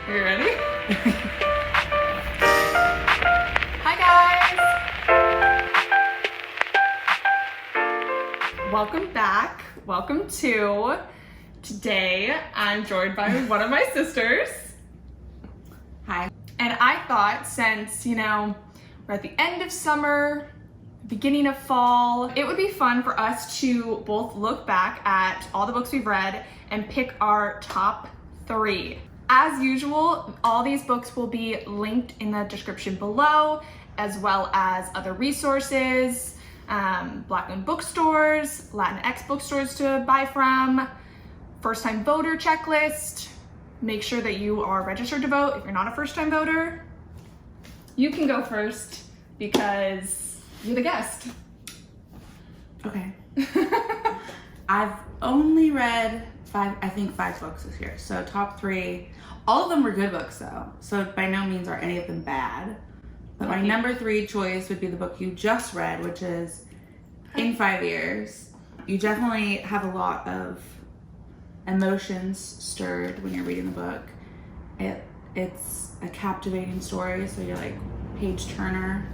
Are you ready? Hi guys! Welcome back. Welcome to today. I'm joined by one of my sisters. Hi. And I thought since, we're at the end of summer, beginning of fall, it would be fun for us to both look back at all the books we've read and pick our top 3. As usual, all these books will be linked in the description below, as well as other resources, Black-owned bookstores, Latinx bookstores to buy from, first-time voter checklist. Make sure that you are registered to vote if you're not a first-time voter. You can go first because you're the guest. Okay. I've only read 5 books this year. So top 3, all of them were good books though. So by no means are any of them bad. But my number 3 choice would be the book you just read, which is In 5 Years. You definitely have a lot of emotions stirred when you're reading the book. It's a captivating story, so you're like page turner.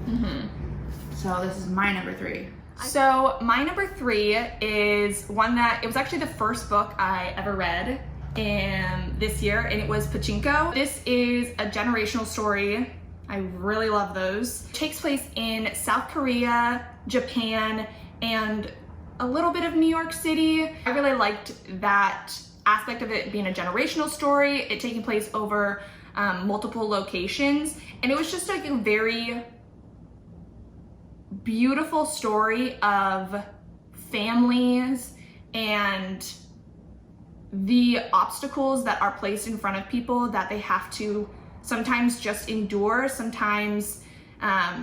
So this is my number 3. So my number 3 is one that, it was actually the first book I ever read in this year, and it was Pachinko. This is a generational story. I really love those. It takes place in South Korea, Japan, and a little bit of New York City. I really liked that aspect of it being a generational story, it taking place over multiple locations, and it was just like a very beautiful story of families and the obstacles that are placed in front of people that they have to sometimes just endure. Sometimes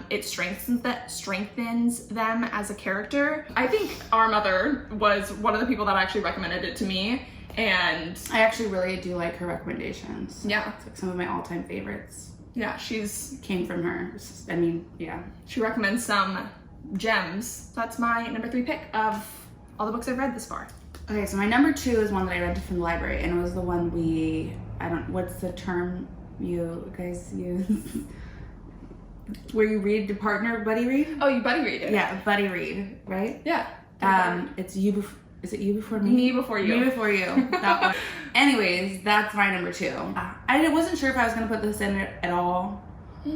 it strengthens them as a character. I think our mother was one of the people that actually recommended it to me, and I actually really do like her recommendations. Yeah. It's like some of my all-time favorites. Yeah, she's came from her. I mean, yeah. She recommends some gems. That's my number 3 pick of all the books I've read this far. Okay, so my number 2 is one that I rented from the library, and it was the one what's the term you guys use? Where you read to partner, buddy read? Oh, you buddy read it. Yeah, buddy read, right? Yeah. It's is it you before me? Me before you. Me before you. That one. Anyways, that's my number 2. I wasn't sure if I was gonna put this in at all.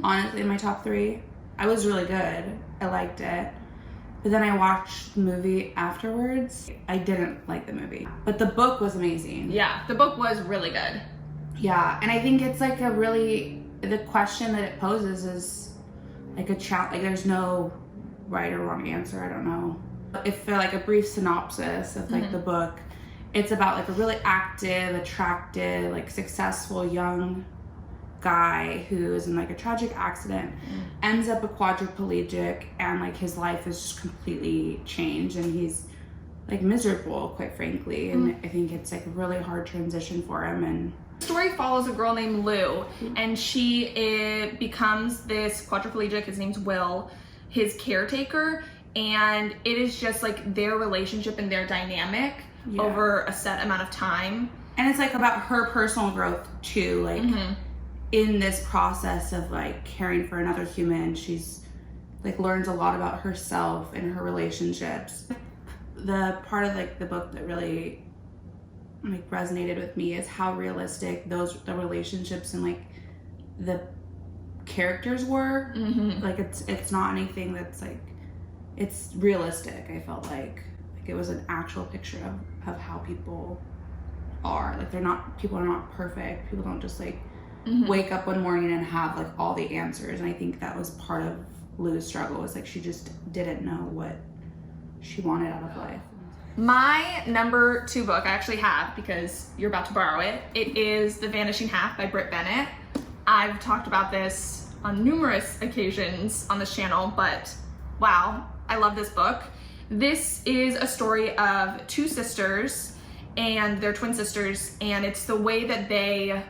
Honestly, in my top 3. I was really good. I liked it. But then I watched the movie afterwards. I didn't like the movie. But the book was amazing. Yeah, the book was really good. Yeah, and I think it's like the question that it poses is like a chat, like there's no right or wrong answer, I don't know. If for like a brief synopsis of like the book, it's about like a really active, attractive, like successful young guy who is in like a tragic accident, ends up a quadriplegic, and like his life is just completely changed, and he's like miserable, quite frankly. And I think it's like a really hard transition for him. And the story follows a girl named Lou, and she becomes this quadriplegic, his name's Will, his caretaker, and it is just like their relationship and their dynamic over a set amount of time. And it's like about her personal growth too, like in this process of like caring for another human. She's like learns a lot about herself and her relationships. The part of like the book that really like resonated with me is how realistic the relationships and like the characters were. Like it's not anything that's like, it's realistic. I felt like it was an actual picture of how people are. Like people are not perfect. People don't just like wake up one morning and have like all the answers. And I think that was part of Lou's struggle, was like she just didn't know what she wanted out of life. My number 2 book I actually have, because you're about to borrow it. It is The Vanishing Half by Britt Bennett. I've talked about this on numerous occasions on this channel, but wow, I love this book. This is a story of 2 sisters, and they're twin sisters, and it's the way that they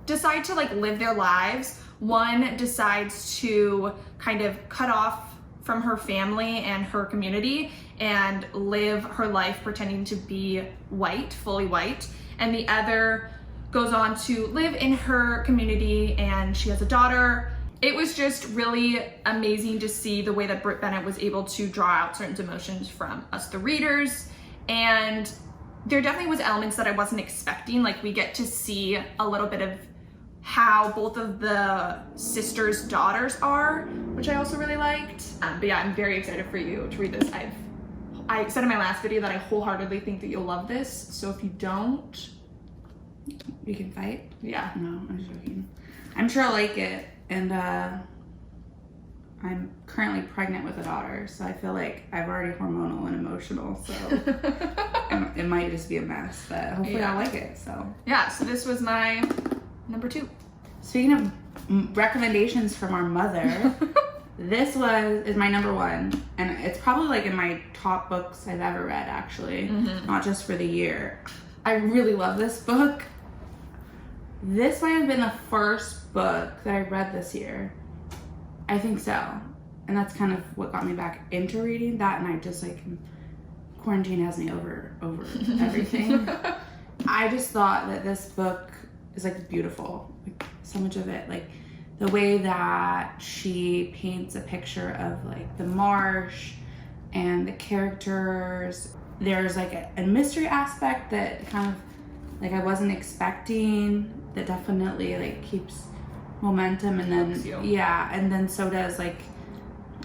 decide to like live their lives. One decides to kind of cut off from her family and her community and live her life pretending to be white, fully white, and the other goes on to live in her community, and she has a daughter. It was just really amazing to see the way that Britt Bennett was able to draw out certain emotions from us, the readers. And there definitely was elements that I wasn't expecting. Like, we get to see a little bit of how both of the sisters' daughters are, which I also really liked. But yeah, I'm very excited for you to read this. I said in my last video that I wholeheartedly think that you'll love this. So if you don't, you can fight. Yeah. No, I'm joking. I'm sure I'll like it. And I'm currently pregnant with a daughter, so I feel like I've already hormonal and emotional, so it might just be a mess, but hopefully I'll like it. So yeah, so this was my number 2. Speaking of recommendations from our mother, this is my number 1, and it's probably like in my top books I've ever read, actually, not just for the year. I really love this book. This might have been the first book that I read this year. I think so. And that's kind of what got me back into reading that, and I just like, quarantine has me over everything. I just thought that this book is like beautiful. Like, so much of it, like the way that she paints a picture of like the marsh and the characters. There's like a mystery aspect that kind of like I wasn't expecting, that definitely like keeps momentum, and then yeah, and then so does like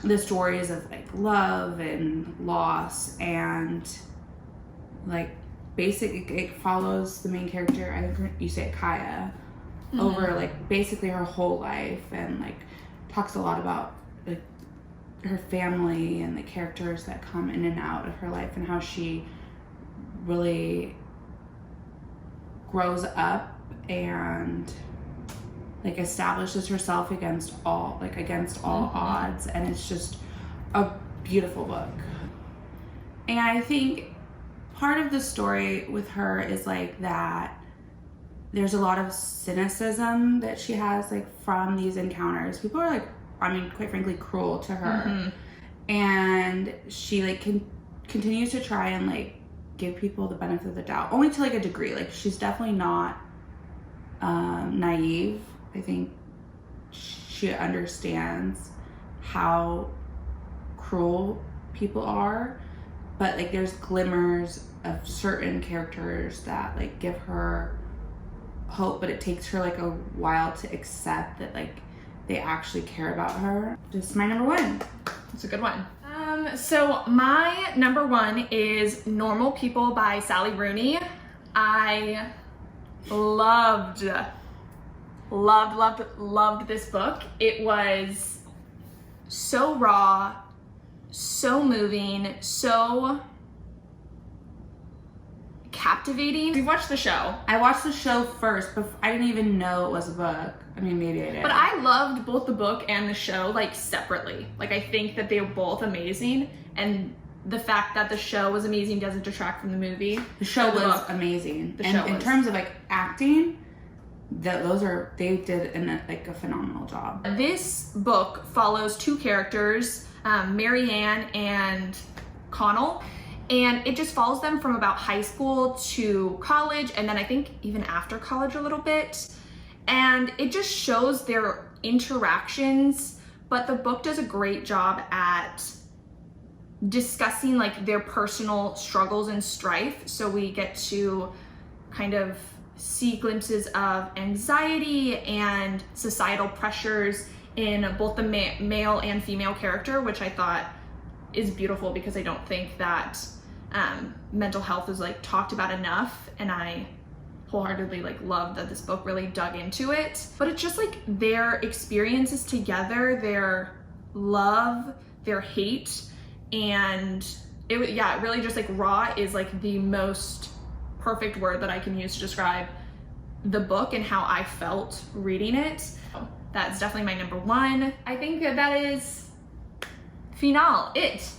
the stories of like love and loss, and like it follows the main character, I think you say Kaya, over like basically her whole life, and like talks a lot about like her family and the characters that come in and out of her life, and how she really grows up and like establishes herself against all odds, and it's just a beautiful book. And I think part of the story with her is like that there's a lot of cynicism that she has like from these encounters. People are like, I mean, quite frankly, cruel to her, and she like continues to try and like give people the benefit of the doubt, only to like a degree. Like, she's definitely not naive. I think she understands how cruel people are, but like there's glimmers of certain characters that like give her hope, but it takes her like a while to accept that like they actually care about her. Just my number 1. It's a good one. So my number 1 is Normal People by Sally Rooney. I loved this book. It was so raw, so moving, so captivating. We watched the show. I watched the show first, but I didn't even know it was a book. I mean, maybe I did. But I loved both the book and the show like separately. Like, I think that they were both amazing, and the fact that the show was amazing doesn't detract from the movie. The show was amazing. And in terms of like acting, they did a phenomenal job. This book follows 2 characters, Marianne and Connell, and it just follows them from about high school to college, and then I think even after college a little bit. And it just shows their interactions, but the book does a great job at discussing like their personal struggles and strife. So we get to kind of see glimpses of anxiety and societal pressures in both the male and female character, which I thought is beautiful, because I don't think that mental health is like talked about enough, and I wholeheartedly like love that this book really dug into it. But it's just like their experiences together, their love, their hate, and it really just like raw is like the most perfect word that I can use to describe the book and how I felt reading it. That's definitely my number 1. I think that is finale. It.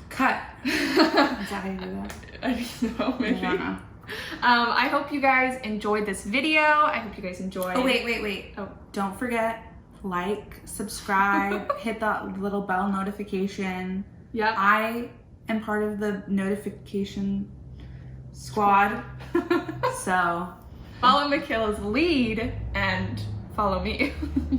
Cut. Is that how you do that? I don't know, maybe. I don't know. I hope you guys enjoyed this video. I hope you guys enjoyed. Oh, wait. Oh, don't forget, like, subscribe, hit that little bell notification. Yep. I am part of the notification squad. So Follow Mikaela's lead and follow me.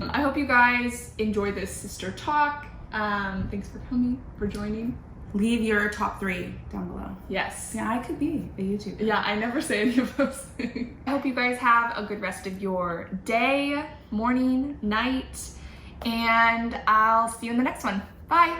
I hope you guys enjoyed this sister talk. Thanks for coming, for joining. Leave your top 3 down below. Yes. Yeah, I could be a YouTuber. Yeah, I never say any of those things. I hope you guys have a good rest of your day, morning, night, and I'll see you in the next one. Bye.